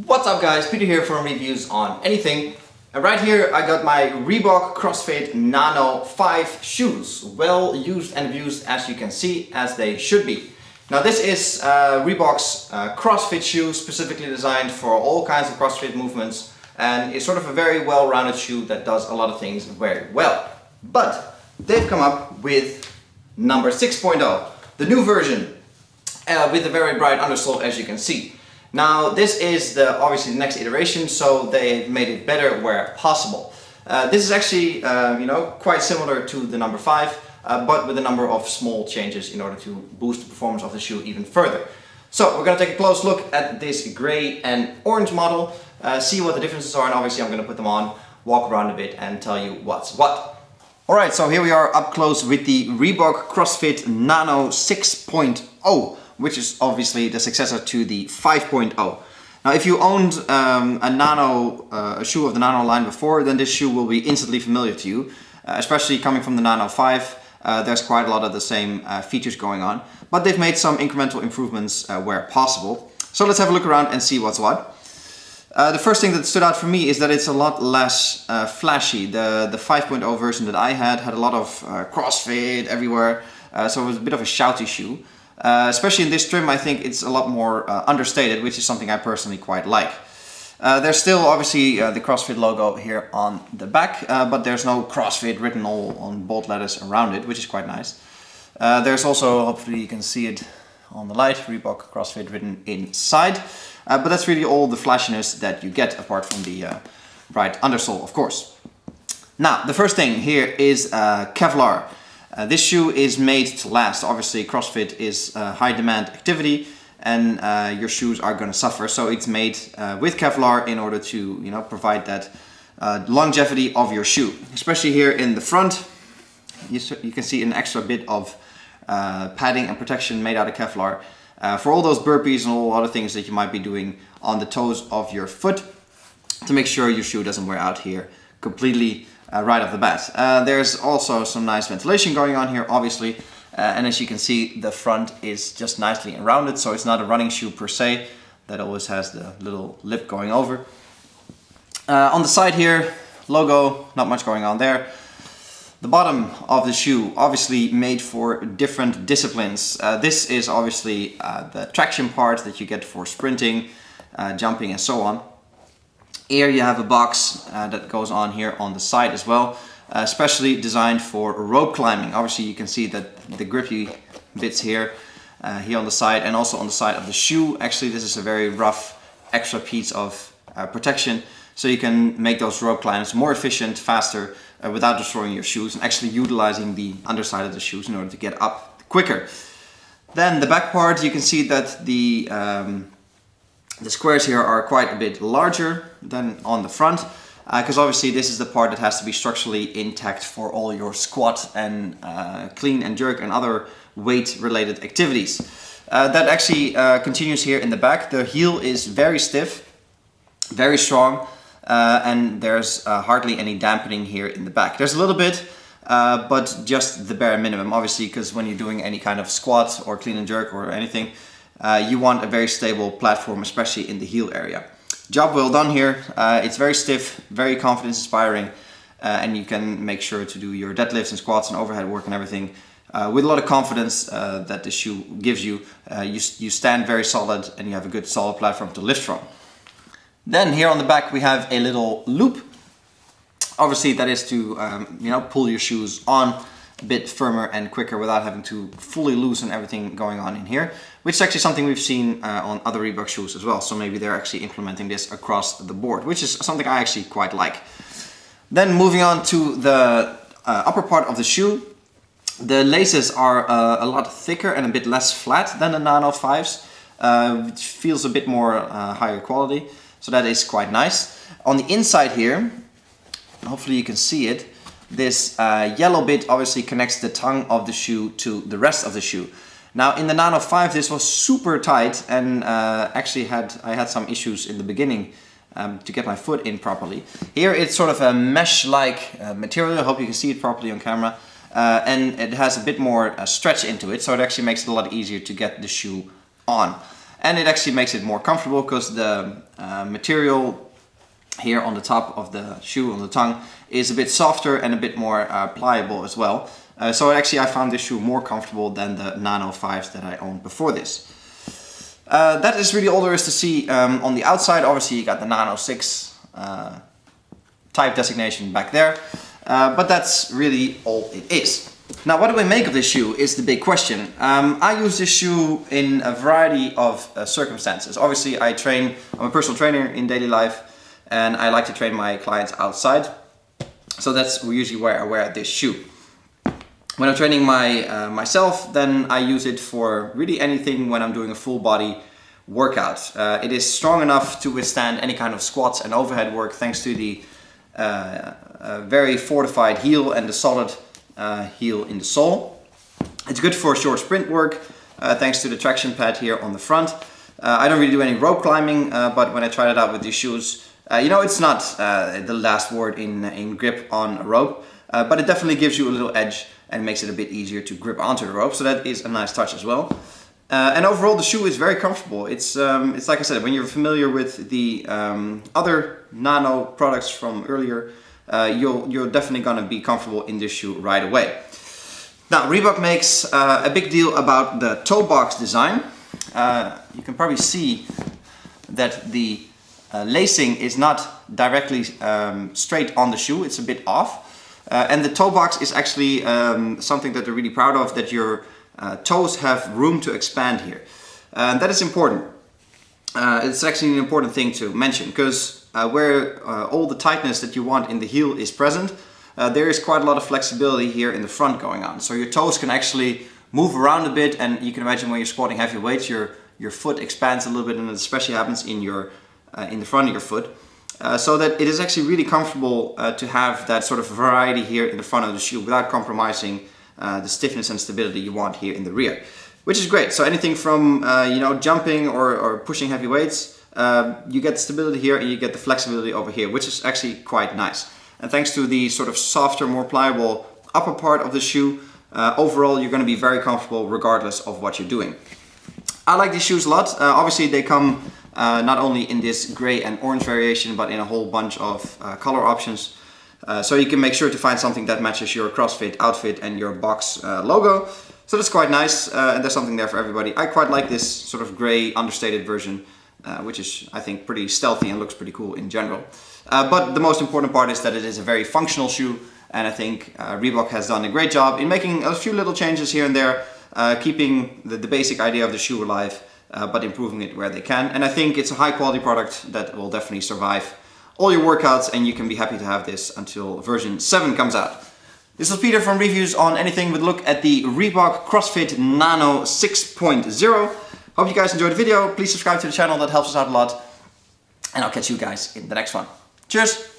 What's up guys, Peter here from Reviews on Anything. And right here I got my REEBOK Crossfit Nano 5 shoes. Well used and abused, as you can see, as they should be. Now this is Reebok's CrossFit shoe, specifically designed for all kinds of CrossFit movements, and it's sort of a very well-rounded shoe that does a lot of things very well. But they've come up with number 6.0, the new version, with a very bright undersole, as you can see. Now this is obviously the next iteration, so they've made it better where possible. This is actually quite similar to the number 5, but with a number of small changes in order to boost the performance of the shoe even further. So we're going to take a close look at this grey and orange model, see what the differences are, and obviously I'm going to put them on, walk around a bit and tell you what's what. Alright, so here we are up close with the REEBOK CrossFit Nano 6.0. which is obviously the successor to the 5.0. Now if you owned a shoe of the Nano line before, then this shoe will be instantly familiar to you, especially coming from the Nano 5. There's quite a lot of the same features going on, but they've made some incremental improvements where possible. So let's have a look around and see what's what. The first thing that stood out for me is that it's a lot less flashy. The 5.0 version that I had a lot of CrossFit everywhere, so it was a bit of a shouty shoe. Especially in this trim, I think it's a lot more understated, which is something I personally quite like. There's still obviously the CrossFit logo here on the back, but there's no CrossFit written all on bold letters around it, which is quite nice. There's also, hopefully you can see it on the light, REEBOK CrossFit written inside. But that's really all the flashiness that you get, apart from the bright undersole, of course. Now, the first thing here is Kevlar. This shoe is made to last. Obviously CrossFit is a high demand activity, and your shoes are going to suffer, so it's made with Kevlar in order to provide that longevity of your shoe. Especially here in the front, you can see an extra bit of padding and protection made out of Kevlar for all those burpees and all other things that you might be doing on the toes of your foot, to make sure your shoe doesn't wear out here completely right off the bat. There's also some nice ventilation going on here, obviously, and as you can see, the front is just nicely rounded, so it's not a running shoe per se. That always has the little lip going over. On the side here, logo, not much going on there. The bottom of the shoe, obviously made for different disciplines. This is obviously the traction part that you get for sprinting, jumping and so on. Here you have a box that goes on here on the side as well, especially designed for rope climbing. Obviously you can see that the grippy bits here on the side, and also on the side of the shoe. Actually this is a very rough extra piece of protection, so you can make those rope climbs more efficient, faster, without destroying your shoes, and actually utilizing the underside of the shoes in order to get up quicker. Then the back part, you can see that the squares here are quite a bit larger than on the front, because obviously this is the part that has to be structurally intact for all your squat and clean and jerk and other weight related activities. That actually continues here in the back. The heel is very stiff, very strong, and there's hardly any dampening here in the back. There's a little bit, but just the bare minimum, obviously, because when you're doing any kind of squat or clean and jerk or anything, you want a very stable platform, especially in the heel area. Job well done here. It's very stiff, very confidence inspiring, and you can make sure to do your deadlifts and squats and overhead work and everything with a lot of confidence that the shoe gives you. You stand very solid, and you have a good solid platform to lift from. Then here on the back we have a little loop. Obviously that is to pull your shoes on a bit firmer and quicker without having to fully loosen everything going on in here, which is actually something we've seen on other Reebok shoes as well. So maybe they're actually implementing this across the board, which is something I actually quite like. Then moving on to the upper part of the shoe, the laces are a lot thicker and a bit less flat than the Nano 5s, which feels a bit more higher quality, so that is quite nice. On the inside here, hopefully you can see it, this yellow bit obviously connects the tongue of the shoe to the rest of the shoe. Now in the Nano 5 this was super tight, and actually I had some issues in the beginning to get my foot in properly. Here it's sort of a mesh-like material. I hope you can see it properly on camera. And it has a bit more stretch into it, so it actually makes it a lot easier to get the shoe on. and it actually makes it more comfortable because the material here on the top of the shoe, on the tongue, is a bit softer and a bit more pliable as well. So actually I found this shoe more comfortable than the Nano 5s that I owned before this. That is really all there is to see on the outside. Obviously you got the Nano 6 type designation back there, but that's really all it is. Now, what do I make of this shoe is the big question. I use this shoe in a variety of circumstances. Obviously I'm a personal trainer in daily life, and I like to train my clients outside. So that's usually where I wear this shoe. When I'm training myself, then I use it for really anything when I'm doing a full body workout. It is strong enough to withstand any kind of squats and overhead work thanks to the very fortified heel and the solid heel in the sole. It's good for short sprint work thanks to the traction pad here on the front. I don't really do any rope climbing, but when I tried it out with these shoes, you know, it's not the last word in grip on a rope, but it definitely gives you a little edge and makes it a bit easier to grip onto the rope, so that is a nice touch as well. And overall the shoe is very comfortable. It's like I said, when you're familiar with the other Nano products from earlier, you're definitely gonna be comfortable in this shoe right away. Now, Reebok makes a big deal about the toe box design. You can probably see that the lacing is not directly straight on the shoe, it's a bit off. And the toe box is actually something that they're really proud of, that your toes have room to expand here. That is important. It's actually an important thing to mention, because where all the tightness that you want in the heel is present, there is quite a lot of flexibility here in the front going on. So your toes can actually move around a bit, and you can imagine when you're squatting heavy weights, your foot expands a little bit, and it especially happens in the front of your foot. So that it is actually really comfortable to have that sort of variety here in the front of the shoe without compromising the stiffness and stability you want here in the rear, which is great. So anything from you know, jumping or pushing heavy weights, you get the stability here and you get the flexibility over here, which is actually quite nice. And thanks to the sort of softer, more pliable upper part of the shoe, overall you're going to be very comfortable regardless of what you're doing. I like these shoes a lot. Obviously they come not only in this gray and orange variation, but in a whole bunch of color options. So you can make sure to find something that matches your CrossFit outfit and your box logo. So that's quite nice, and there's something there for everybody. I quite like this sort of gray understated version, which is, I think, pretty stealthy and looks pretty cool in general. But the most important part is that it is a very functional shoe, and I think Reebok has done a great job in making a few little changes here and there, keeping the basic idea of the shoe alive, but improving it where they can. And I think it's a high quality product that will definitely survive all your workouts, and you can be happy to have this until version 7 comes out. This is Peter from Reviews on Anything with a look at the Reebok CrossFit Nano 6.0. Hope you guys enjoyed the video. Please subscribe to the channel, that helps us out a lot. And I'll catch you guys in the next one. Cheers!